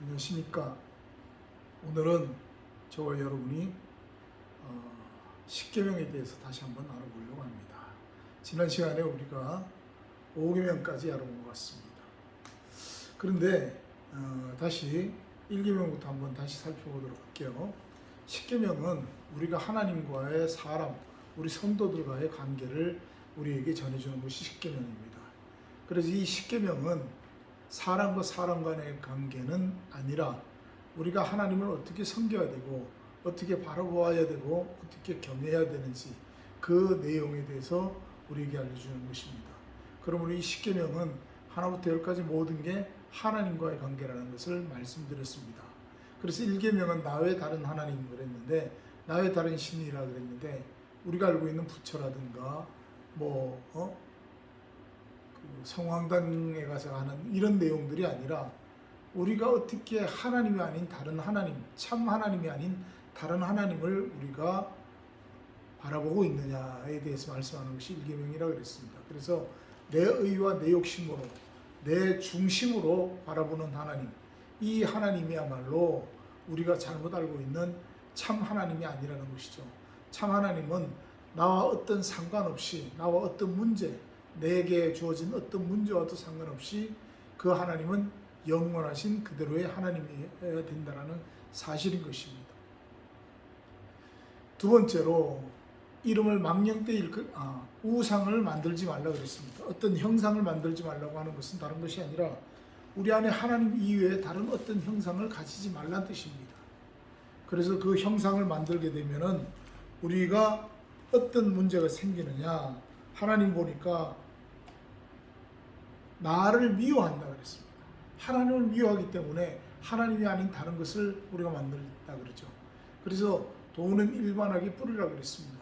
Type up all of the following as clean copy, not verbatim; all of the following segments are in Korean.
안녕하십니까. 오늘은 저와 여러분이 십계명에 대해서 다시 한번 알아보려고 합니다. 지난 시간에 우리가 5계명까지 알아본 것 같습니다. 그런데 다시 1계명부터 한번 다시 살펴보도록 할게요. 십계명은 우리가 하나님과의 사람, 우리 성도들과의 관계를 우리에게 전해주는 것이 십계명입니다. 그래서 이 십계명은 사람과 사람 간의 관계는 아니라 우리가 하나님을 어떻게 섬겨야 되고 어떻게 바라보아야 되고 어떻게 겸해야 되는지 그 내용에 대해서 우리에게 알려주는 것입니다. 그러므로 이 십계명은 하나부터 열까지 모든 게 하나님과의 관계라는 것을 말씀드렸습니다. 그래서 1계명은 나 외 다른 하나님 그랬는데 나 외 다른 신이라 그랬는데 우리가 알고 있는 부처라든가 성황당에 가서 하는 이런 내용들이 아니라 우리가 어떻게 하나님이 아닌 다른 하나님, 참 하나님이 아닌 다른 하나님을 우리가 바라보고 있느냐에 대해서 말씀하는 것이 1계명이라고 그랬습니다. 그래서 내 의와 내 욕심으로 내 중심으로 바라보는 하나님, 이 하나님이야말로 우리가 잘못 알고 있는 참 하나님이 아니라는 것이죠. 참 하나님은 나와 어떤 상관없이 나와 어떤 문제, 내게 주어진 어떤 문제와도 상관없이 그 하나님은 영원하신 그대로의 하나님이어야 된다는 사실인 것입니다. 두 번째로 이름을 망령되이 우상을 만들지 말라고 그랬습니다. 어떤 형상을 만들지 말라고 하는 것은 다른 것이 아니라 우리 안에 하나님 이외에 다른 어떤 형상을 가지지 말라는 뜻입니다. 그래서 그 형상을 만들게 되면은 우리가 어떤 문제가 생기느냐, 하나님 보니까 나를 미워한다 그랬습니다. 하나님을 미워하기 때문에 하나님이 아닌 다른 것을 우리가 만들다 그러죠. 그래서 돈은 일반하게 뿌리라고 그랬습니다.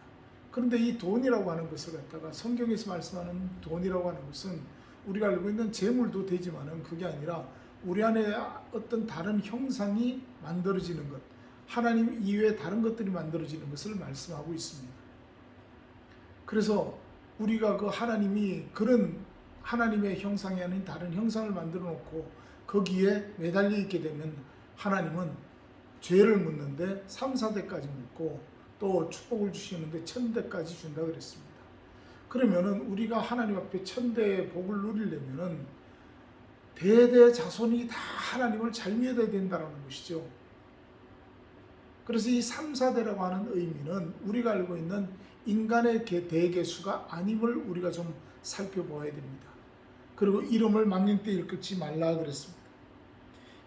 그런데 이 돈이라고 하는 것을 갖다가 성경에서 말씀하는 돈이라고 하는 것은 우리가 알고 있는 재물도 되지만은 그게 아니라 우리 안에 어떤 다른 형상이 만들어지는 것, 하나님 이외에 다른 것들이 만들어지는 것을 말씀하고 있습니다. 그래서 우리가 그 하나님이 그런 하나님의 형상이 아닌 다른 형상을 만들어 놓고 거기에 매달려 있게 되면 하나님은 죄를 묻는데 3, 4대까지 묻고 또 축복을 주시는데 1000대까지 준다 그랬습니다. 그러면은 우리가 하나님 앞에 1000대의 복을 누리려면은 대대 자손이 다 하나님을 잘 믿어야 된다는 것이죠. 그래서 이 3, 4대라고 하는 의미는 우리가 알고 있는 인간의 대개수가 아님을 우리가 좀 살펴보아야 됩니다. 그리고 이름을 망령되이 일컫지 말라 그랬습니다.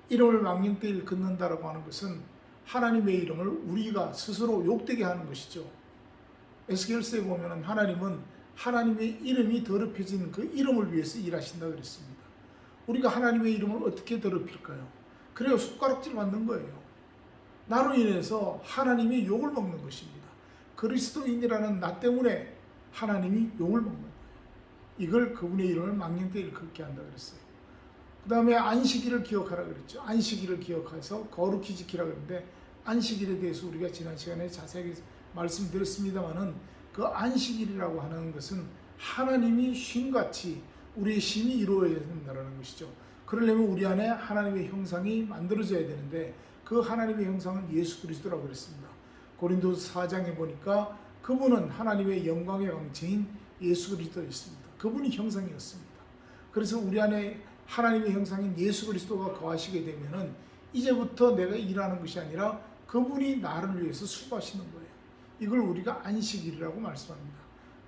이름을 망령되이 일컫는다라고 하는 것은 하나님의 이름을 우리가 스스로 욕되게 하는 것이죠. 에스겔서에 보면 하나님은 하나님의 이름이 더럽혀진 그 이름을 위해서 일하신다 그랬습니다. 우리가 하나님의 이름을 어떻게 더럽힐까요? 그래요, 숟가락질 받는 거예요. 나로 인해서 하나님이 욕을 먹는 것입니다. 그리스도인이라는 나 때문에 하나님이 욕을 먹는 거예요. 이걸 그분의 이름을 망령되이 일컫게 한다 그랬어요. 그 다음에 안식일을 기억하라 그랬죠. 안식일을 기억해서 거룩히 지키라 그랬는데 안식일에 대해서 우리가 지난 시간에 자세하게 말씀드렸습니다만은 그 안식일이라고 하는 것은 하나님이 쉼같이 우리의 쉼이 이루어져야 된다는 것이죠. 그러려면 우리 안에 하나님의 형상이 만들어져야 되는데 그 하나님의 형상은 예수 그리스도라고 그랬습니다. 고린도서 4장에 보니까 그분은 하나님의 영광의 광채인 예수 그리스도였습니다. 그분이 형상이었습니다. 그래서 우리 안에 하나님의 형상인 예수 그리스도가 거하시게 되면은 이제부터 내가 일하는 것이 아니라 그분이 나를 위해서 수고하시는 거예요. 이걸 우리가 안식일이라고 말씀합니다.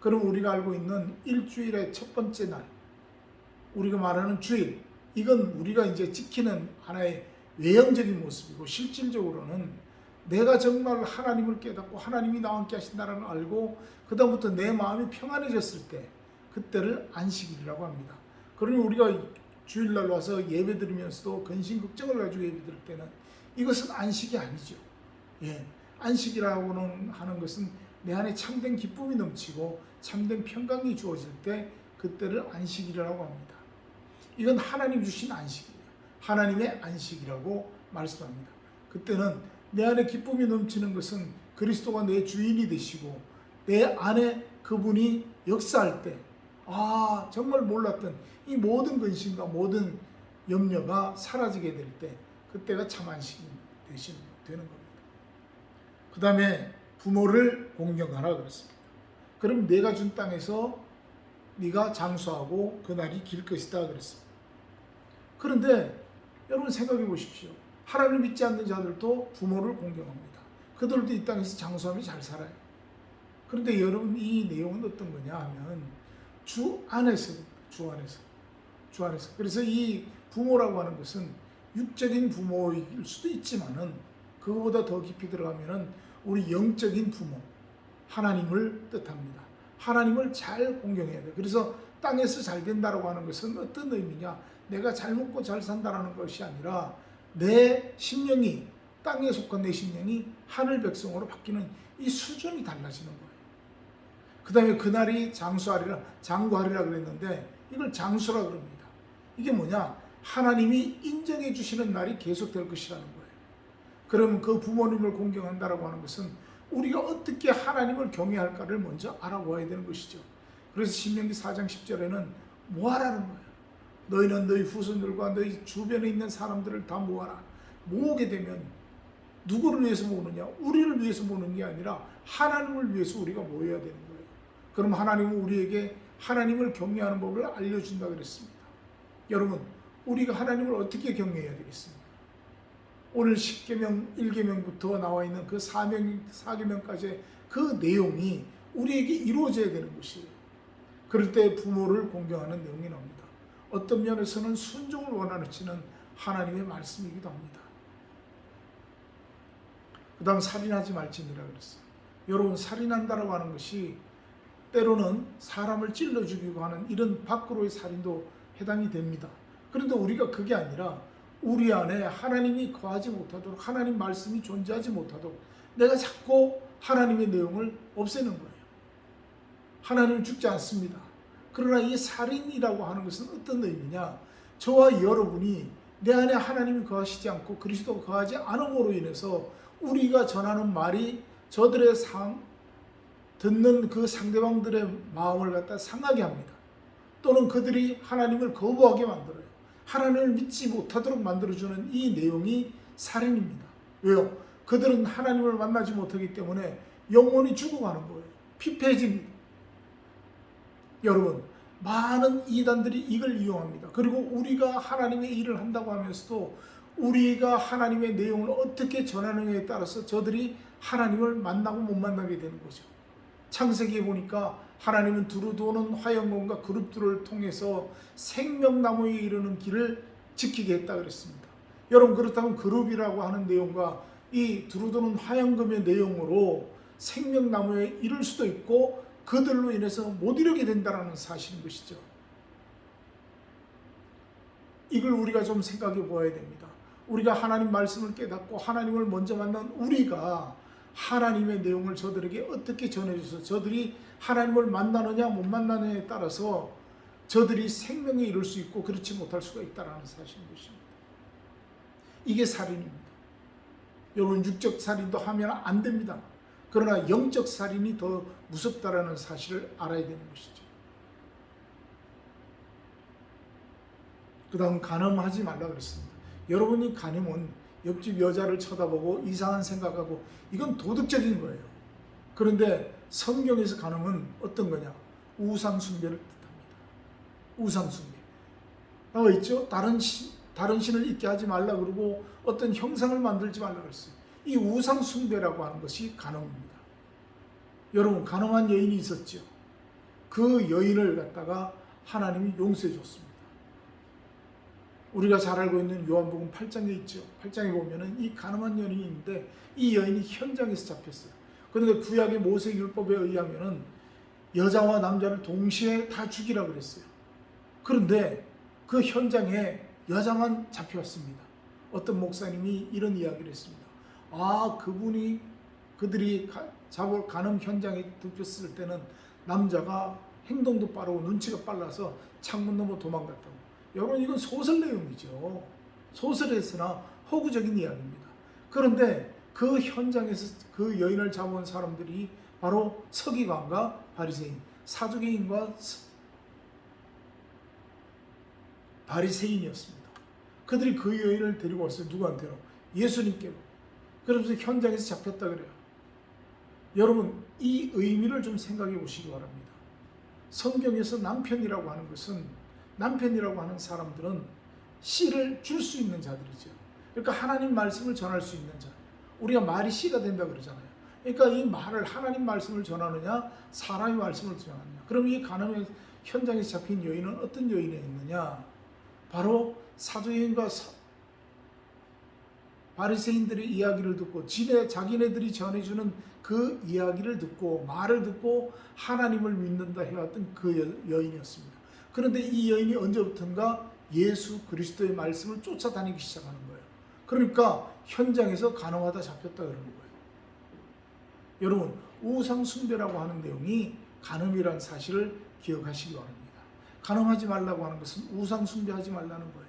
그럼 우리가 알고 있는 일주일의 첫 번째 날, 우리가 말하는 주일, 이건 우리가 이제 지키는 하나의 외형적인 모습이고 실질적으로는 내가 정말 하나님을 깨닫고 하나님이 나와 함께 하신다는 걸 알고 그 다음부터 내 마음이 평안해졌을 때 그때를 안식일이라고 합니다. 그러니 우리가 주일날 와서 예배 드리면서도 근심 걱정을 가지고 예배 드릴 때는 이것은 안식이 아니죠. 안식이라고 하는 것은 내 안에 참된 기쁨이 넘치고 참된 평강이 주어질 때 그때를 안식이라고 합니다. 이건 하나님 주신 안식이에요. 하나님의 안식이라고 말씀합니다. 그때는 내 안에 기쁨이 넘치는 것은 그리스도가 내 주인이 되시고 내 안에 그분이 역사할 때 정말 몰랐던 이 모든 근심과 모든 염려가 사라지게 될 때 그때가 참 안식이 되는 겁니다. 그 다음에 부모를 공경하라 그랬습니다. 그럼 내가 준 땅에서 네가 장수하고 그날이 길 것이다 그랬습니다. 그런데 여러분 생각해 보십시오. 하나님을 믿지 않는 자들도 부모를 공경합니다. 그들도 이 땅에서 장수하며 잘 살아요. 그런데 여러분 이 내용은 어떤 거냐 하면 주 안에서입니다. 주 안에서. 그래서 이 부모라고 하는 것은 육적인 부모일 수도 있지만은 그거보다 더 깊이 들어가면은 우리 영적인 부모, 하나님을 뜻합니다. 하나님을 잘 공경해야 돼요. 그래서 땅에서 잘 된다라고 하는 것은 어떤 의미냐? 내가 잘 먹고 잘 산다라는 것이 아니라 내 심령이, 땅에 속한 내 심령이 하늘 백성으로 바뀌는 이 수준이 달라지는 거예요. 그 다음에 그날이 장구하리라 그랬는데 이걸 장수라 그럽니다. 이게 뭐냐? 하나님이 인정해 주시는 날이 계속될 것이라는 거예요. 그럼 그 부모님을 공경한다라고 하는 것은 우리가 어떻게 하나님을 경외할까를 먼저 알아보아야 되는 것이죠. 그래서 신명기 4장 10절에는 모아라는 거예요. 너희는 너희 후손들과 너희 주변에 있는 사람들을 다 모아라. 모으게 되면 누구를 위해서 모으느냐? 우리를 위해서 모으는 게 아니라 하나님을 위해서 우리가 모여야 되는 거예요. 그럼 하나님은 우리에게 하나님을 경외하는 법을 알려준다 그랬습니다. 여러분, 우리가 하나님을 어떻게 경외해야 되겠습니까? 오늘 10계명, 1계명부터 나와 있는 그 4계명까지의 그 내용이 우리에게 이루어져야 되는 것이에요. 그럴 때 부모를 공경하는 내용이 나옵니다. 어떤 면에서는 순종을 원하는 하나님의 말씀이기도 합니다. 그 다음 살인하지 말지니라 그랬어요. 여러분, 살인한다라고 하는 것이 때로는 사람을 찔러 죽이고 하는 이런 밖으로의 살인도 해당이 됩니다. 그런데 우리가 그게 아니라 우리 안에 하나님이 거하지 못하도록, 하나님 말씀이 존재하지 못하도록 내가 자꾸 하나님의 내용을 없애는 거예요. 하나님은 죽지 않습니다. 그러나 이 살인이라고 하는 것은 어떤 의미냐? 저와 여러분이 내 안에 하나님이 거하시지 않고 그리스도가 거하지 않음으로 인해서 우리가 전하는 말이 저들의 듣는 그 상대방들의 마음을 갖다 상하게 합니다. 또는 그들이 하나님을 거부하게 만들어요. 하나님을 믿지 못하도록 만들어주는 이 내용이 살인입니다. 왜요? 그들은 하나님을 만나지 못하기 때문에 영혼이 죽어가는 거예요. 피폐해집니다. 여러분, 많은 이단들이 이걸 이용합니다. 그리고 우리가 하나님의 일을 한다고 하면서도 우리가 하나님의 내용을 어떻게 전하느냐에 따라서 저들이 하나님을 만나고 못 만나게 되는 거죠. 창세기에 보니까 하나님은 두루 도는 화영검과 그룹들을 통해서 생명나무에 이르는 길을 지키게 했다 그랬습니다. 여러분, 그렇다면 그룹이라고 하는 내용과 이 두루 도는 화영검의 내용으로 생명나무에 이를 수도 있고 그들로 인해서 못 이루게 된다는 사실인 것이죠. 이걸 우리가 좀 생각해 보아야 됩니다. 우리가 하나님 말씀을 깨닫고 하나님을 먼저 만난 우리가 하나님의 내용을 저들에게 어떻게 전해줘서 저들이 하나님을 만나느냐 못 만나느냐에 따라서 저들이 생명에 이룰 수 있고 그렇지 못할 수가 있다는 사실인 것입니다. 이게 살인입니다. 여러분, 육적 살인도 하면 안 됩니다. 그러나 영적 살인이 더 무섭다라는 사실을 알아야 되는 것이죠. 그 다음 간음하지 말라 그랬습니다. 여러분이 간음은 옆집 여자를 쳐다보고 이상한 생각하고 이건 도덕적인 거예요. 그런데 성경에서 간음은 어떤 거냐? 우상숭배를 뜻합니다. 우상숭배. 나와 있죠? 다른 신을 있게 하지 말라 그러고 어떤 형상을 만들지 말라 그랬어요. 이 우상숭배라고 하는 것이 간음입니다. 여러분, 간음한 여인이 있었죠. 그 여인을 갖다가 하나님이 용서해 줬습니다. 우리가 잘 알고 있는 요한복음 8장에 있죠. 8장에 보면은 이 간음한 여인이 있는데 이 여인이 현장에서 잡혔어요. 그런데 구약의 모세 율법에 의하면은 여자와 남자를 동시에 다 죽이라 그랬어요. 그런데 그 현장에 여자만 잡혀왔습니다. 어떤 목사님이 이런 이야기를 했습니다. 그들이 간음 현장에 들켰을 때는 남자가 행동도 빠르고 눈치가 빨라서 창문 넘어 도망갔다고. 여러분, 이건 소설 내용이죠. 소설에서나 허구적인 이야기입니다. 그런데 그 현장에서 그 여인을 잡아온 사람들이 바로 서기관과 바리새인, 사두개인과 바리새인이었습니다. 그들이 그 여인을 데리고 왔어요. 누구한테로? 예수님께로. 그러면서 현장에서 잡혔다 그래요. 여러분, 이 의미를 좀 생각해 보시기 바랍니다. 성경에서 남편이라고 하는 것은, 남편이라고 하는 사람들은 씨를 줄 수 있는 자들이죠. 그러니까 하나님 말씀을 전할 수 있는 자. 우리가 말이 씨가 된다 그러잖아요. 그러니까 이 말을, 하나님 말씀을 전하느냐, 사람의 말씀을 전하느냐. 그럼 이 가늠의 현장에서 잡힌 여인은 어떤 여인이었느냐? 바로 사도행전과 바리새인들의 이야기를 듣고 자기네들이 전해주는 그 이야기를 듣고 말을 듣고 하나님을 믿는다 해왔던 그 여인이었습니다. 그런데 이 여인이 언제부턴가 예수 그리스도의 말씀을 쫓아다니기 시작하는 거예요. 그러니까 현장에서 간음하다 잡혔다 그러는 거예요. 여러분, 우상 숭배라고 하는 내용이 간음이라는 사실을 기억하시기 바랍니다. 간음하지 말라고 하는 것은 우상 숭배하지 말라는 거예요.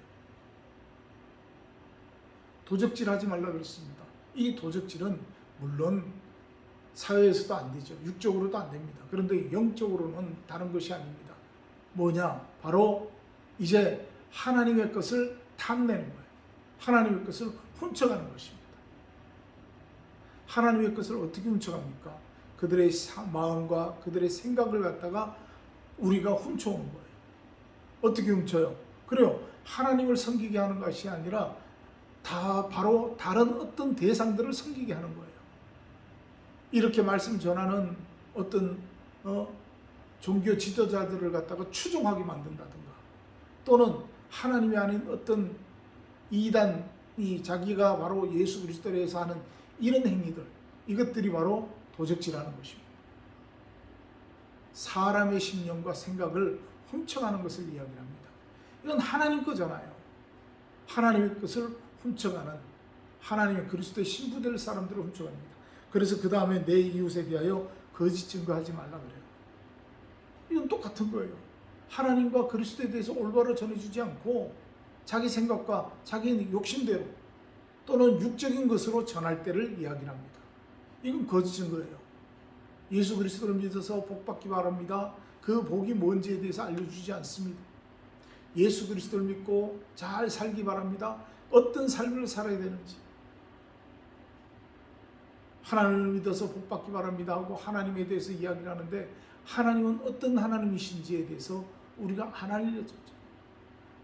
도적질하지 말라 그랬습니다. 이 도적질은 물론 사회에서도 안 되죠. 육적으로도 안 됩니다. 그런데 영적으로는 다른 것이 아닙니다. 뭐냐? 바로 이제 하나님의 것을 탐내는 거예요. 하나님의 것을 훔쳐가는 것입니다. 하나님의 것을 어떻게 훔쳐갑니까? 그들의 마음과 그들의 생각을 갖다가 우리가 훔쳐오는 거예요. 어떻게 훔쳐요? 그래요. 하나님을 섬기게 하는 것이 아니라 바로 다른 어떤 대상들을 섬기게 하는 거예요. 이렇게 말씀 전하는 어떤 종교 지도자들을 갖다가 추종하게 만든다든가, 또는 하나님이 아닌 어떤 이단이 자기가 바로 예수 그리스도에 대해서 하는 이런 행위들, 이것들이 바로 도적질하는 것입니다. 사람의 심령과 생각을 훔쳐가는 것을 이야기합니다. 이건 하나님 거잖아요. 하나님의 것을 훔쳐가는, 하나님의 그리스도의 신부될 사람들을 훔쳐갑니다. 그래서 그 다음에 내 이웃에 대하여 거짓 증거하지 말라 그래요. 이건 똑같은 거예요. 하나님과 그리스도에 대해서 올바로 전해주지 않고 자기 생각과 자기 욕심대로 또는 육적인 것으로 전할 때를 이야기합니다. 이건 거짓 증거예요. 예수 그리스도를 믿어서 복받기 바랍니다. 그 복이 뭔지에 대해서 알려주지 않습니다. 예수 그리스도를 믿고 잘 살기 바랍니다. 어떤 삶을 살아야 되는지, 하나님을 믿어서 복받기 바랍니다 하고 하나님에 대해서 이야기를 하는데, 하나님은 어떤 하나님이신지에 대해서 우리가 안 알려졌죠.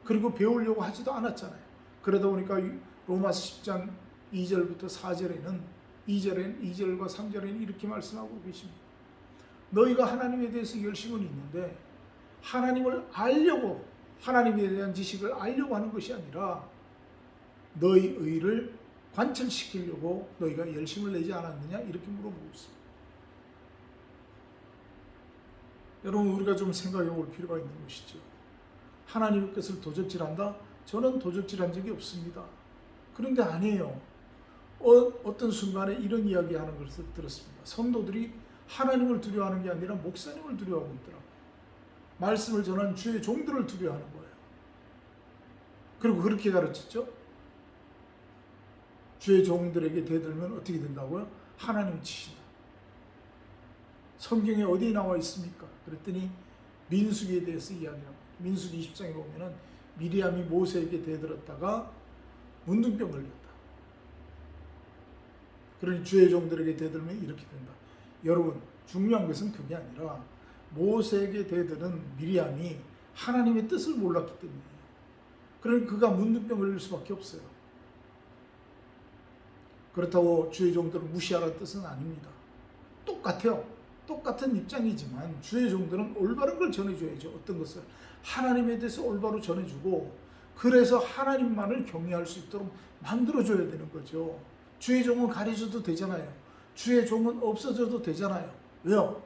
그리고 배우려고 하지도 않았잖아요. 그러다 보니까 로마서 10장 2절부터 4절에는 2절과 3절에는 이렇게 말씀하고 계십니다. 너희가 하나님에 대해서 열심은 있는데 하나님을 알려고, 하나님에 대한 지식을 알려고 하는 것이 아니라 너희 의를 관철시키려고 너희가 열심을 내지 않았느냐, 이렇게 물어보고 있습니다. 여러분, 우리가 좀 생각해 볼 필요가 있는 것이죠. 하나님의 것을 도적질한다? 저는 도적질한 적이 없습니다. 그런데 아니에요. 어떤 순간에 이런 이야기하는 것을 들었습니다. 성도들이 하나님을 두려워하는 게 아니라 목사님을 두려워하고 있더라고요. 말씀을 전하는 주의 종들을 두려워하는 거예요. 그리고 그렇게 가르쳤죠. 주의 종들에게 대들면 어떻게 된다고요? 하나님 치신다. 성경에 어디 나와 있습니까? 그랬더니 민수기에 대해서 이야기합니다. 민수기 20장에 보면은 미리암이 모세에게 대들었다가 문둥병 걸렸다. 그러니 주의 종들에게 대들면 이렇게 된다. 여러분, 중요한 것은 그게 아니라 모세에게 대드는 미리암이 하나님의 뜻을 몰랐기 때문이에요. 그러니 그가 문둥병 걸릴 수밖에 없어요. 그렇다고 주의 종들을 무시하라는 뜻은 아닙니다. 똑같아요. 똑같은 입장이지만 주의 종들은 올바른 걸 전해줘야죠. 어떤 것을? 하나님에 대해서 올바로 전해주고, 그래서 하나님만을 경외할 수 있도록 만들어줘야 되는 거죠. 주의 종은 가려져도 되잖아요. 주의 종은 없어져도 되잖아요. 왜요?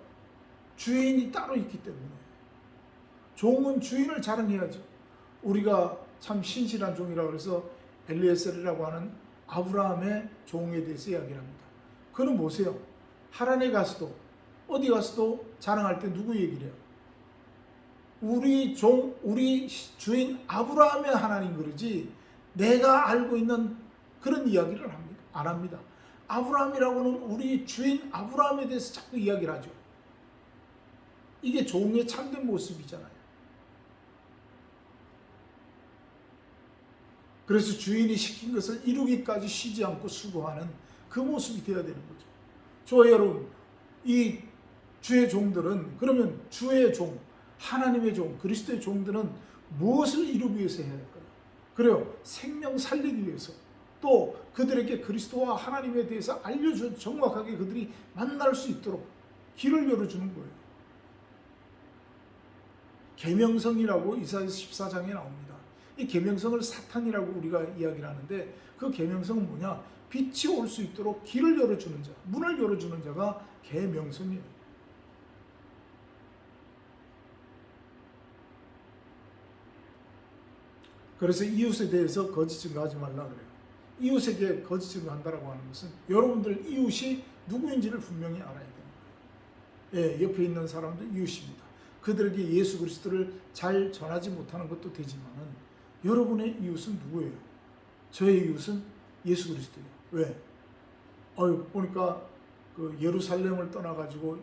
주인이 따로 있기 때문에. 종은 주인을 자랑해야죠. 우리가 참 신실한 종이라고 해서 엘리에셀이라고 하는 아브라함의 종에 대해서 이야기를 합니다. 그는 보세요. 하란에 가서도 어디 가서도 자랑할 때 누구 얘기를 해요? 우리 주인 아브라함의 하나님 그러지 내가 알고 있는 그런 이야기를 안 합니다. 아브라함이라고는 우리 주인 아브라함에 대해서 자꾸 이야기를 하죠. 이게 종의 참된 모습이잖아요. 그래서 주인이 시킨 것을 이루기까지 쉬지 않고 수고하는 그 모습이 되어야 되는 거죠. 저 여러분, 이 주의 종들은, 그러면 주의 종, 하나님의 종, 그리스도의 종들은 무엇을 이루기 위해서 해야 할까요? 그래요, 생명 살리기 위해서, 또 그들에게 그리스도와 하나님에 대해서 알려줘 정확하게 그들이 만날 수 있도록 길을 열어주는 거예요. 계명성이라고 이사야서 14장에 나옵니다. 이 계명성을 사탄이라고 우리가 이야기를 하는데, 그 계명성은 뭐냐? 빛이 올 수 있도록 길을 열어주는 자, 문을 열어주는 자가 계명성이에요. 그래서 이웃에 대해서 거짓 증거하지 말라 그래요. 이웃에게 거짓 증거한다라고 하는 것은 여러분들 이웃이 누구인지를 분명히 알아야 됩니다. 예, 옆에 있는 사람도 이웃입니다. 그들에게 예수 그리스도를 잘 전하지 못하는 것도 되지만은 여러분의 이웃은 누구예요? 저의 이웃은 예수 그리스도예요. 왜? 보니까 그 예루살렘을 떠나가지고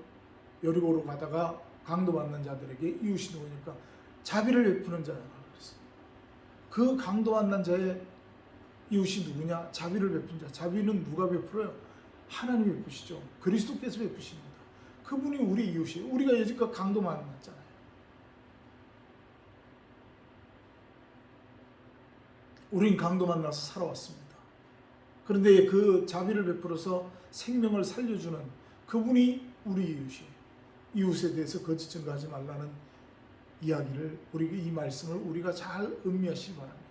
여리고로 가다가 강도받는 자들에게 이웃이 누구니까 자비를 베푸는 자라고 그랬어요. 그 강도받는 자의 이웃이 누구냐? 자비를 베푼 자. 자비는 누가 베풀어요? 하나님이 베푸시죠. 그리스도께서 베푸십니다. 그분이 우리 이웃이에요. 우리가 여지껏 강도 만났잖아요. 우린 강도 만나서 살아왔습니다. 그런데 그 자비를 베풀어서 생명을 살려주는 그분이 우리 이웃이에요. 이웃에 대해서 거짓 증거하지 말라는 이야기를, 이 말씀을 우리가 잘 음미하시기 바랍니다.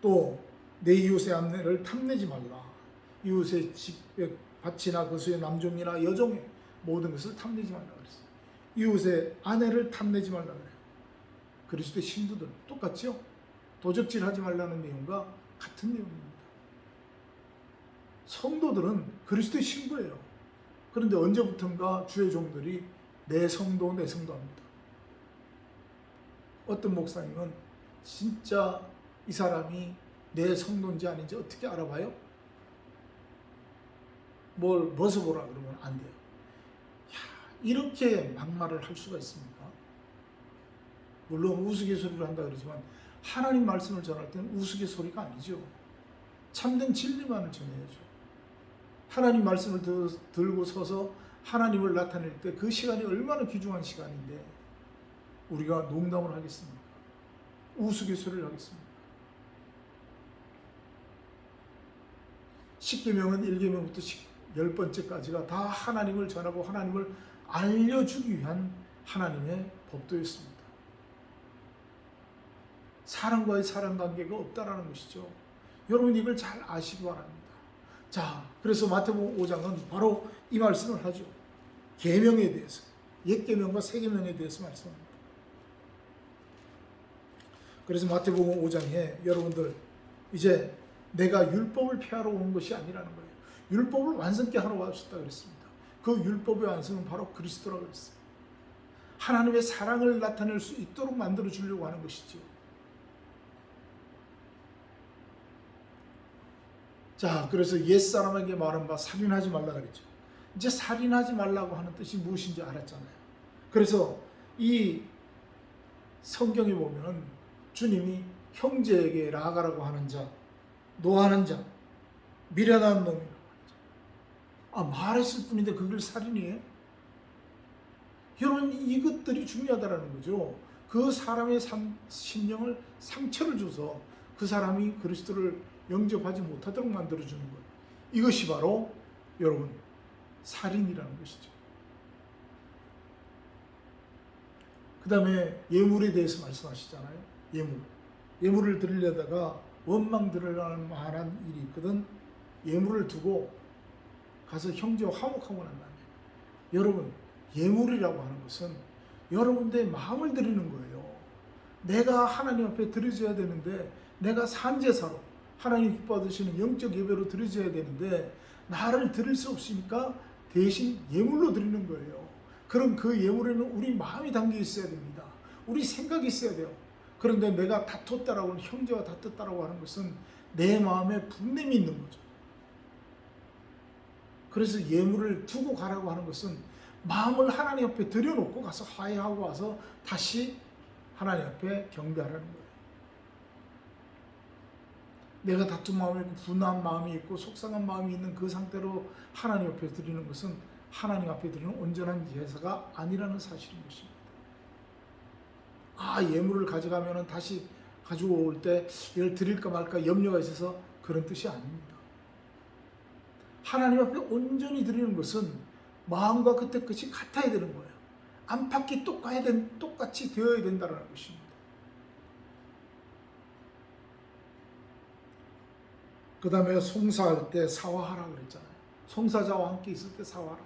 또 내 이웃의 아내를 탐내지 말라. 이웃의 집에 밭이나 거수의 남종이나 여종의 모든 것을 탐내지 말라 그랬어요. 이웃의 아내를 탐내지 말라 그래요. 그리스도의 신도들 똑같죠? 도적질하지 말라는 내용과 같은 내용입니다. 성도들은 그리스도의 신부예요. 그런데 언제부턴가 주의 종들이 내 성도 합니다. 어떤 목사님은 진짜 이 사람이 내 성도인지 아닌지 어떻게 알아봐요? 뭘 벗어보라 그러면 안 돼요. 이렇게 막말을 할 수가 있습니까? 물론 우스갯소리를 한다 그러지만 하나님 말씀을 전할 때는 우스갯소리가 아니죠. 참된 진리만을 전해야죠. 하나님 말씀을 들고 서서 하나님을 나타낼 때 그 시간이 얼마나 귀중한 시간인데 우리가 농담을 하겠습니까? 우스갯소리를 하겠습니까? 10계명은 1계명부터 10번째까지가 다 하나님을 전하고 하나님을 알려주기 위한 하나님의 법도였습니다. 사람과의 사람관계가 없다라는 것이죠. 여러분 이걸 잘 아시기 바랍니다. 자, 그래서 마태복음 5장은 바로 이 말씀을 하죠. 계명에 대해서, 옛 계명과 새 계명에 대해서 말씀합니다. 그래서 마태복음 5장에 여러분들 이제 내가 율법을 폐하러 온 것이 아니라는 거예요. 율법을 완성케 하러 왔다 그랬습니다. 그 율법의 완성은 바로 그리스도라고 그랬어요. 하나님의 사랑을 나타낼 수 있도록 만들어 주려고 하는 것이죠. 자, 그래서 옛사람에게 말한 바 살인하지 말라 그랬죠. 이제 살인하지 말라고 하는 뜻이 무엇인지 알았잖아요. 그래서 이 성경에 보면 주님이 형제에게 라가라고 하는 자, 노하는 자, 미련한 놈이라고 하는 자. 말했을 뿐인데 그걸 살인이에요? 여러분 이것들이 중요하다는 거죠. 그 사람의 심령을 상처를 줘서 그 사람이 그리스도를 영접하지 못하도록 만들어주는 것. 이것이 바로 여러분 살인이라는 것이죠. 그 다음에 예물에 대해서 말씀하시잖아요. 예물을 드리려다가 원망 드릴 만한 일이 있거든. 예물을 두고 가서 형제와 화목하고 난 다음에, 여러분 예물이라고 하는 것은 여러분들의 마음을 드리는 거예요. 내가 하나님 앞에 드려져야 되는데, 내가 산제사로 하나님 기뻐하시는 영적 예배로 드려져야 되는데 나를 드릴 수 없으니까 대신 예물로 드리는 거예요. 그럼 그 예물에는 우리 마음이 담겨 있어야 됩니다. 우리 생각이 있어야 돼요. 그런데 내가 다퉜다라고, 형제와 다퉜다라고 하는 것은 내 마음에 분냄이 있는 거죠. 그래서 예물을 두고 가라고 하는 것은 마음을 하나님 앞에 들여놓고 가서 화해하고 와서 다시 하나님 앞에 경배하라는 거예요. 내가 다툰 마음이 있고 분한 마음이 있고 속상한 마음이 있는 그 상태로 하나님 앞에 드리는 것은 하나님 앞에 드리는 온전한 제사가 아니라는 사실인 것입니다. 예물을 가져가면 다시 가지고 올 때 이걸 드릴까 말까 염려가 있어서 그런 뜻이 아닙니다. 하나님 앞에 온전히 드리는 것은 마음과 그때 끝이 같아야 되는 거예요. 안팎이 똑같이 되어야 된다는 것입니다. 그 다음에 송사할 때 사화하라 그랬잖아요. 송사자와 함께 있을 때 사화하라.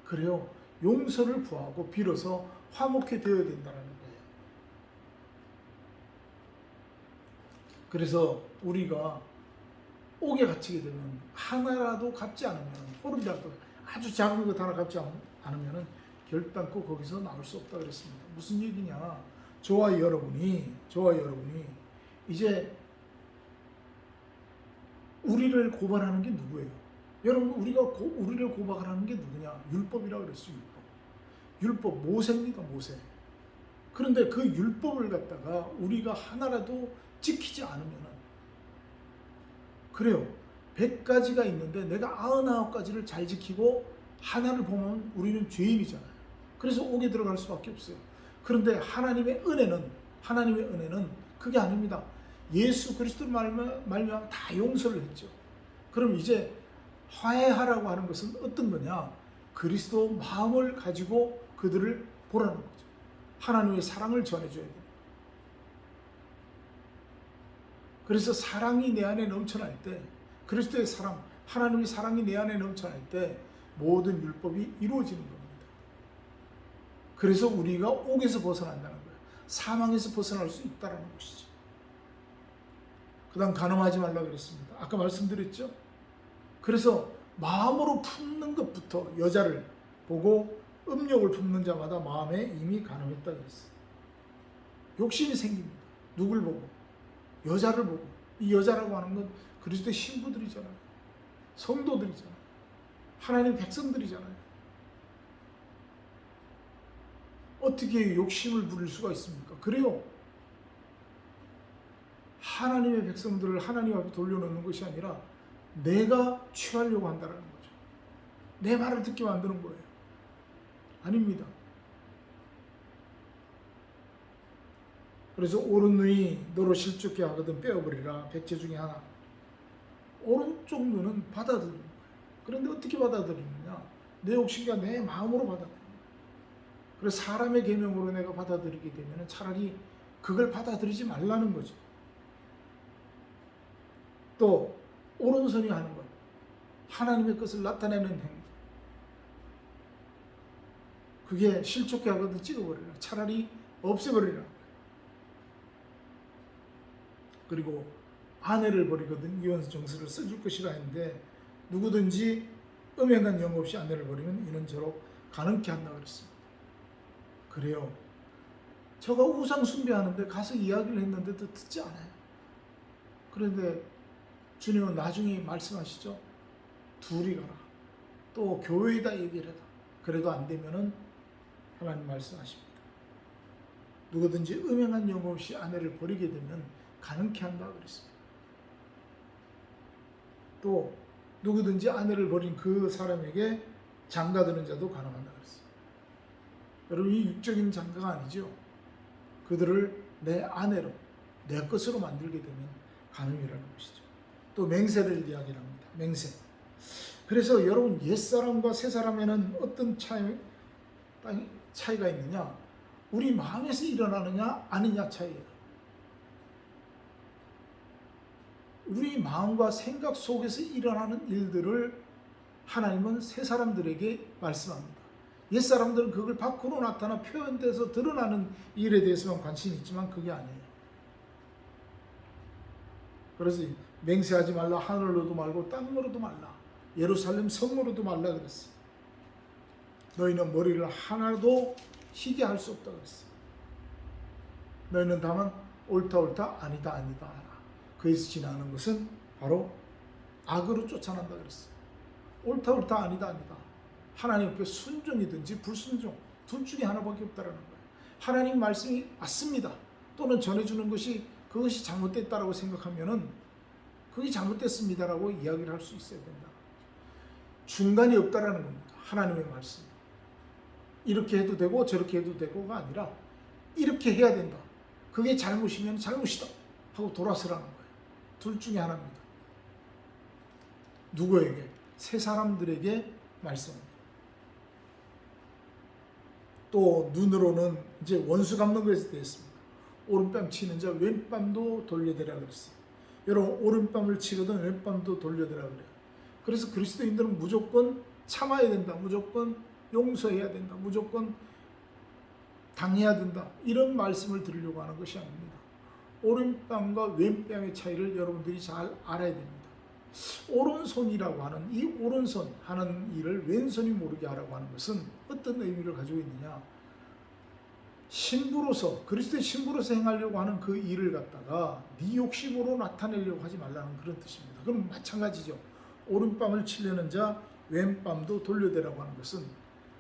그래요. 용서를 구하고 빌어서 화목해 되어야 된다는 거예요. 그래서 우리가 옥에 갇히게 되면 하나라도 갚지 않으면, 호름이라도 아주 작은 것 하나 갚지 않으면 결단코 거기서 나올 수 없다 그랬습니다. 무슨 얘기냐? 저와 여러분이 이제 우리를 고발하는 게 누구예요? 여러분, 우리를 고발하는 게 누구냐? 율법이라고 그랬어요. 율법 모세입니다. 모세. 그런데 그 율법을 갖다가 우리가 하나라도 지키지 않으면, 그래요. 100가지가 있는데 내가 99가지를 잘 지키고 하나를 보면 우리는 죄인이잖아요. 그래서 옥에 들어갈 수밖에 없어요. 그런데 하나님의 은혜는 그게 아닙니다. 예수 그리스도 말미암아 다 용서를 했죠. 그럼 이제 화해하라고 하는 것은 어떤 거냐? 그리스도 마음을 가지고 그들을 보라는 거죠. 하나님의 사랑을 전해줘야 돼요. 그래서 사랑이 내 안에 넘쳐날 때, 그리스도의 사랑, 하나님의 사랑이 내 안에 넘쳐날 때 모든 율법이 이루어지는 겁니다. 그래서 우리가 옥에서 벗어난다는 거예요. 사망에서 벗어날 수 있다는 것이죠. 그 다음 간음하지 말라고 그랬습니다. 아까 말씀드렸죠? 그래서 마음으로 품는 것부터, 여자를 보고 음욕을 품는 자마다 마음에 이미 간음했다 그랬어요. 욕심이 생깁니다. 누굴 보고? 여자를 보고. 이 여자라고 하는 건 그리스도의 신부들이잖아요. 성도들이잖아요. 하나님의 백성들이잖아요. 어떻게 욕심을 부릴 수가 있습니까? 그래요. 하나님의 백성들을 하나님 앞에 돌려놓는 것이 아니라 내가 취하려고 한다는 거죠. 내 말을 듣게 만드는 거예요. 아닙니다. 그래서 오른 눈이 너로 실족게 하거든 빼어버리라. 백제 중에 하나. 오른쪽 눈은 받아들이는 거예요. 그런데 어떻게 받아들이느냐? 내 욕심과 내 마음으로 받아들이는 거예요. 그래서 사람의 계명으로 내가 받아들이게 되면 차라리 그걸 받아들이지 말라는 거죠. 또 오른손이 하는 것, 하나님의 것을 나타내는 행동, 그게 실족게 하거든 찍어버리라. 차라리 없애버리라. 그리고 아내를 버리거든 이혼 정서를 써줄 것이라 했는데, 누구든지 음행한 영 없이 아내를 버리면 이는 저로 가능케 한다 그랬습니다. 그래요. 제가 우상 숭배하는데 가서 이야기를 했는데도 듣지 않아요. 그런데 주님은 나중에 말씀하시죠. 둘이 가라. 또 교회에다 얘기를 해라. 그래도 안 되면은 하나님 말씀하십니다. 누구든지 음행한 영 없이 아내를 버리게 되면 가능케 한다 그랬습니다. 또 누구든지 아내를 버린 그 사람에게 장가드는 자도 가능한다 그랬어요. 여러분, 이 육적인 장가가 아니죠. 그들을 내 아내로, 내 것으로 만들게 되면 가능이라는 것이죠. 또 맹세를 이야기를 합니다. 맹세. 그래서 여러분, 옛사람과 새사람에는 어떤 차이가 있느냐? 우리 마음에서 일어나느냐 아니냐 차이예요. 우리 마음과 생각 속에서 일어나는 일들을 하나님은 새사람들에게 말씀합니다. 옛사람들은 그걸 밖으로 나타나 표현돼서 드러나는 일에 대해서만 관심이 있지만 그게 아니에요. 그래서 맹세하지 말라. 하늘로도 말고 땅으로도 말라. 예루살렘 성으로도 말라 그랬어요. 너희는 머리를 하나도 희게 할 수 없다 그랬어요. 너희는 다만 옳다 옳다 아니다 아니다 하라. 그에서 지나는 것은 바로 악으로 쫓아난다 그랬어요. 옳다 옳다 아니다 아니다. 하나님 앞에 순종이든지 불순종 둘 중에 하나밖에 없다라는 거예요. 하나님 말씀이 맞습니다. 또는 전해주는 것이 그것이 잘못됐다라고 생각하면은 그게 잘못됐습니다라고 이야기를 할 수 있어야 된다. 중간이 없다라는 겁니다. 하나님의 말씀. 이렇게 해도 되고 저렇게 해도 되고가 아니라 이렇게 해야 된다. 그게 잘못이면 잘못이다 하고 돌아서라는 거예요. 둘 중에 하나입니다. 누구에게? 세 사람들에게 말씀합니다. 또 눈으로는 이제 원수 갚는 것에 대했습니다. 오른뺨 치는 자 왼뺨도 돌려대라 그랬어요. 여러분 오른뺨을 치거든 왼뺨도 돌려대라 그래요. 그래서 그리스도인들은 무조건 참아야 된다. 무조건 용서해야 된다. 무조건 당해야 된다. 이런 말씀을 드리려고 하는 것이 아닙니다. 오른뺨과 왼뺨의 차이를 여러분들이 잘 알아야 됩니다. 오른손이라고 하는 이 오른손 하는 일을 왼손이 모르게 하라고 하는 것은 어떤 의미를 가지고 있느냐. 신부로서 그리스도의 신부로서 행하려고 하는 그 일을 갖다가 네 욕심으로 나타내려고 하지 말라는 그런 뜻입니다. 그럼 마찬가지죠. 오른뺨을 치려는 자 왼뺨도 돌려대라고 하는 것은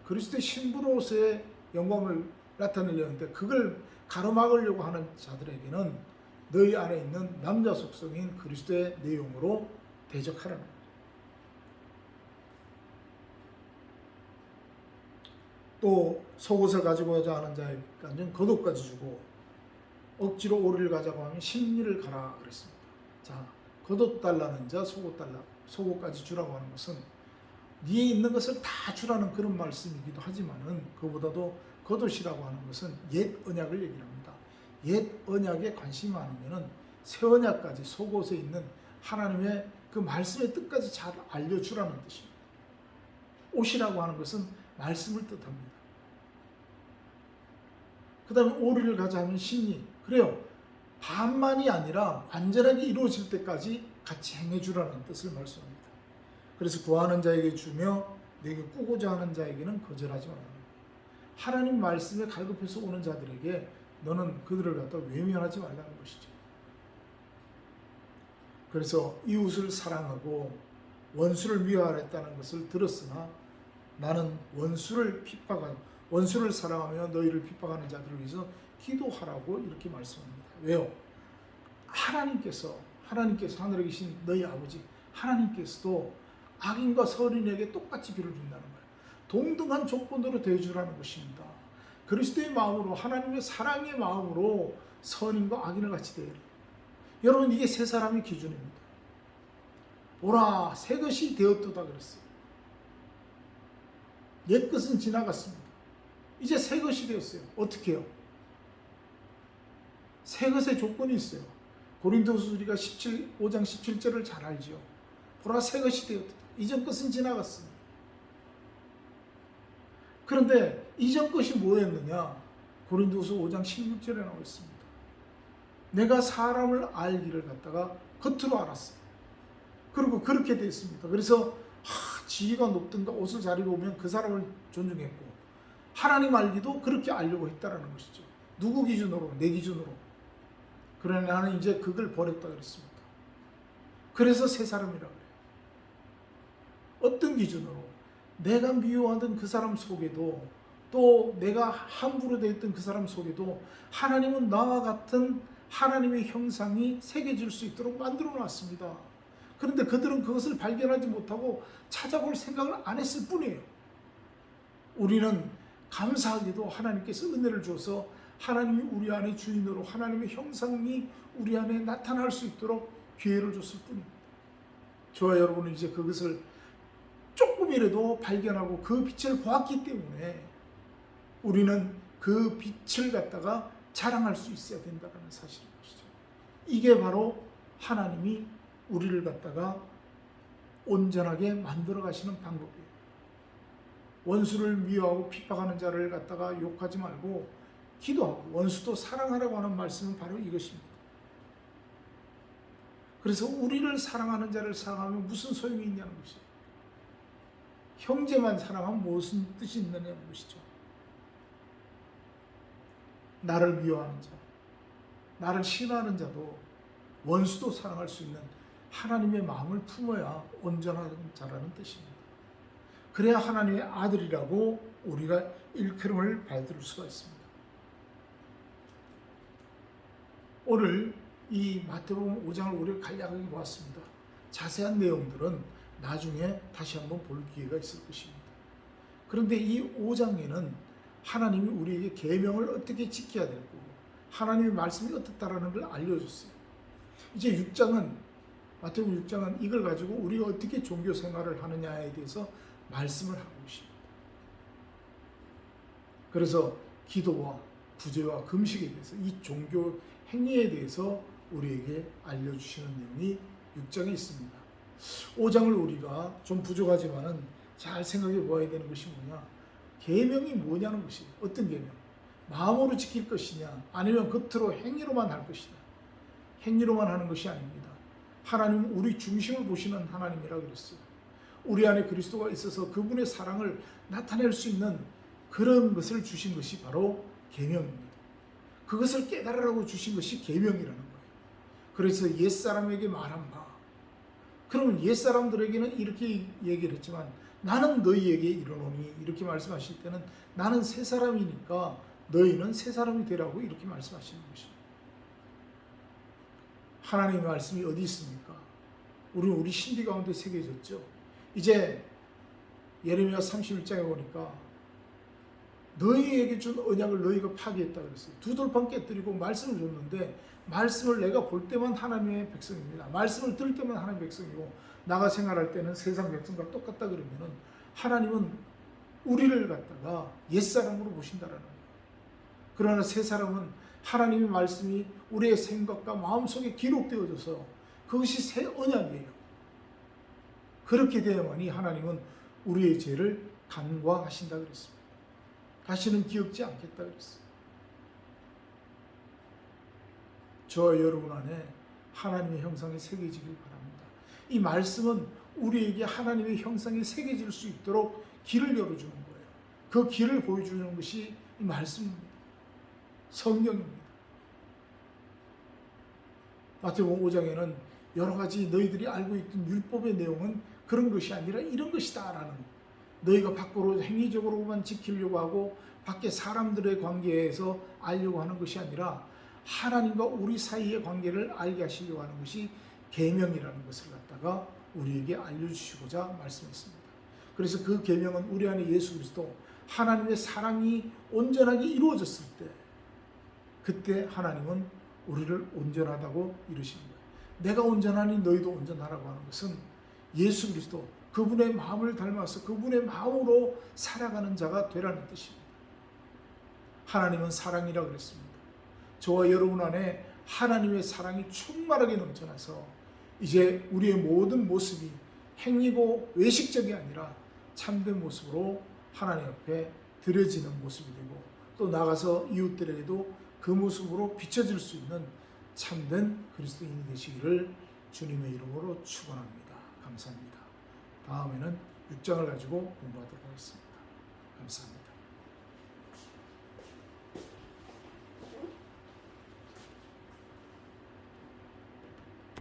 그리스도의 신부로서의 영광을 나타내려는데 그걸 가로막으려고 하는 자들에게는 너희 안에 있는 남자 속성인 그리스도의 내용으로 대적하라는 거예요. 또 속옷을 가지고자 하는 자에게는 겉옷까지 주고 억지로 오리를 가자고 하면 심리를 가라 그랬습니다. 자, 겉옷 달라는 자 속옷까지 주라고 하는 것은 네에 있는 것을 다 주라는 그런 말씀이기도 하지만은 그보다도 겉옷이라고 하는 것은 옛 언약을 얘기합니다. 옛 언약에 관심이 많으면은 새 언약까지 속옷에 있는 하나님의 그 말씀의 뜻까지 잘 알려주라는 뜻입니다. 옷이라고 하는 것은 말씀을 뜻합니다. 그 다음에 오리를 가자 하면 심리. 그래요. 반만이 아니라 완전하게 이루어질 때까지 같이 행해주라는 뜻을 말씀합니다. 그래서 구하는 자에게 주며 내게 꾸고자 하는 자에게는 거절하지 말라. 하나님 말씀에 갈급해서 오는 자들에게 너는 그들을 갖다 외면하지 말라는 것이죠. 그래서 이웃을 사랑하고 원수를 미워하랬다는 것을 들었으나 나는 원수를 사랑하며 너희를 핍박하는 자들을 위해서 기도하라고 이렇게 말씀합니다. 왜요? 하나님께서 하늘에 계신 너희 아버지 하나님께서도 악인과 선인에게 똑같이 비를 준다는 거예요. 동등한 조건으로 대해주라는 것입니다. 그리스도의 마음으로 하나님의 사랑의 마음으로 선인과 악인을 같이 대해요. 여러분 이게 세 사람의 기준입니다. 보라 새 것이 되었도다 그랬어요. 옛 것은 지나갔습니다. 이제 새 것이 되었어요. 어떻게 해요? 새 것의 조건이 있어요. 고린도후서 우리가 5장 17절을 잘 알죠. 보라 새 것이 되었다. 이전 것은 지나갔습니다. 그런데 이전 것이 뭐였느냐? 고린도후서 5장 16절에 나와 있습니다. 내가 사람을 알기를 갖다가 겉으로 알았어요. 그리고 그렇게 됐습니다. 그래서 지위가 높든가 옷을 잘 입으면 그 사람을 존중했고 하나님 알기도 그렇게 알려고 했다라는 것이죠. 누구 기준으로? 내 기준으로. 그러나 나는 이제 그걸 버렸다 그랬습니다. 그래서 새 사람이라고 그래요. 어떤 기준으로? 내가 미워하던 그 사람 속에도 또 내가 함부로 대했던 그 사람 속에도 하나님은 나와 같은 하나님의 형상이 새겨질 수 있도록 만들어 놨습니다. 그런데 그들은 그것을 발견하지 못하고 찾아볼 생각을 안 했을 뿐이에요. 우리는 감사하게도 하나님께서 은혜를 줘서 하나님이 우리 안에 주인으로 하나님의 형상이 우리 안에 나타날 수 있도록 기회를 줬을 뿐입니다. 저와 여러분은 이제 그것을 조금이라도 발견하고 그 빛을 보았기 때문에 우리는 그 빛을 갖다가 자랑할 수 있어야 된다는 사실인 것이죠. 이게 바로 하나님이 우리를 갖다가 온전하게 만들어 가시는 방법이에요. 원수를 미워하고 핍박하는 자를 갖다가 욕하지 말고 기도하고 원수도 사랑하라고 하는 말씀은 바로 이것입니다. 그래서 우리를 사랑하는 자를 사랑하면 무슨 소용이 있냐는 것이죠. 형제만 사랑하면 무슨 뜻이 있느냐는 것이죠. 나를 미워하는 자, 나를 싫어하는 자도 원수도 사랑할 수 있는 하나님의 마음을 품어야 온전한 자라는 뜻입니다. 그래야 하나님의 아들이라고 우리가 일컬음을 받을 수가 있습니다. 오늘 이 마태복음 5장을 우리가 간략하게 보았습니다. 자세한 내용들은 나중에 다시 한번 볼 기회가 있을 것입니다. 그런데 이 5장에는 하나님이 우리에게 계명을 어떻게 지켜야 될 거고 하나님의 말씀이 어떻다라는 걸 알려줬어요. 이제 6장은 마태복음 6장은 이걸 가지고 우리가 어떻게 종교 생활을 하느냐에 대해서 말씀을 하고 있습니다. 그래서 기도와 구제와 금식에 대해서 이 종교 행위에 대해서 우리에게 알려주시는 내용이 6장에 있습니다. 5장을 우리가 좀 부족하지만은 잘 생각해 보아야 되는 것이 뭐냐? 계명이 뭐냐는 것이 어떤 계명? 마음으로 지킬 것이냐? 아니면 겉으로 행위로만 할 것이냐? 행위로만 하는 것이 아닙니다. 하나님은 우리 중심을 보시는 하나님이라 그랬어요. 우리 안에 그리스도가 있어서 그분의 사랑을 나타낼 수 있는 그런 것을 주신 것이 바로 계명입니다. 그것을 깨달으라고 주신 것이 계명이라는 거예요. 그래서 옛사람에게 말한다. 그러면 옛사람들에게는 이렇게 얘기를 했지만 나는 너희에게 이르노니 이렇게 말씀하실 때는 나는 새 사람이니까 너희는 새 사람이 되라고 이렇게 말씀하시는 것입니다. 하나님의 말씀이 어디 있습니까? 우리 신비 가운데 새겨졌죠. 이제 예레미야 31장에 보니까 너희에게 준 언약을 너희가 파기했다 그랬어요. 두 돌판 깨뜨리고 말씀을 줬는데 말씀을 내가 볼 때만 하나님의 백성입니다. 말씀을 들을 때만 하나님의 백성이고 나가 생활할 때는 세상 백성과 똑같다 그러면은 하나님은 우리를 갖다가 옛사람으로 보신다라는 거예요. 그러나 새 사람은 하나님의 말씀이 우리의 생각과 마음속에 기록되어져서 그것이 새 언약이에요. 그렇게 되어야만이 하나님은 우리의 죄를 간과하신다 그랬습니다. 다시는 기억지 않겠다 그랬어요. 저와 여러분 안에 하나님의 형상이 새겨지길 바랍니다. 이 말씀은 우리에게 하나님의 형상이 새겨질 수 있도록 길을 열어주는 거예요. 그 길을 보여주는 것이 이 말씀입니다. 성경입니다. 마태복음 5장에는 여러 가지 너희들이 알고 있던 율법의 내용은 그런 것이 아니라 이런 것이다 라는 너희가 밖으로 행위적으로만 지키려고 하고 밖에 사람들의 관계에서 알려고 하는 것이 아니라 하나님과 우리 사이의 관계를 알게 하시려고 하는 것이 계명이라는 것을 갖다가 우리에게 알려주시고자 말씀했습니다. 그래서 그 계명은 우리 안에 예수 그리스도 하나님의 사랑이 온전하게 이루어졌을 때 그때 하나님은 우리를 온전하다고 이르신 거예요. 내가 온전하니 너희도 온전하라고 하는 것은 예수 그리스도 그분의 마음을 닮아서 그분의 마음으로 살아가는 자가 되라는 뜻입니다. 하나님은 사랑이라고 그랬습니다. 저와 여러분 안에 하나님의 사랑이 충만하게 넘쳐나서 이제 우리의 모든 모습이 행위고 외식적이 아니라 참된 모습으로 하나님 앞에 드려지는 모습이 되고 또 나가서 이웃들에게도 그 모습으로 비춰질 수 있는 참된 그리스도인이 되시기를 주님의 이름으로 축원합니다. 감사합니다. 다음에는 6장을 가지고 공부하도록 하겠습니다. 감사합니다.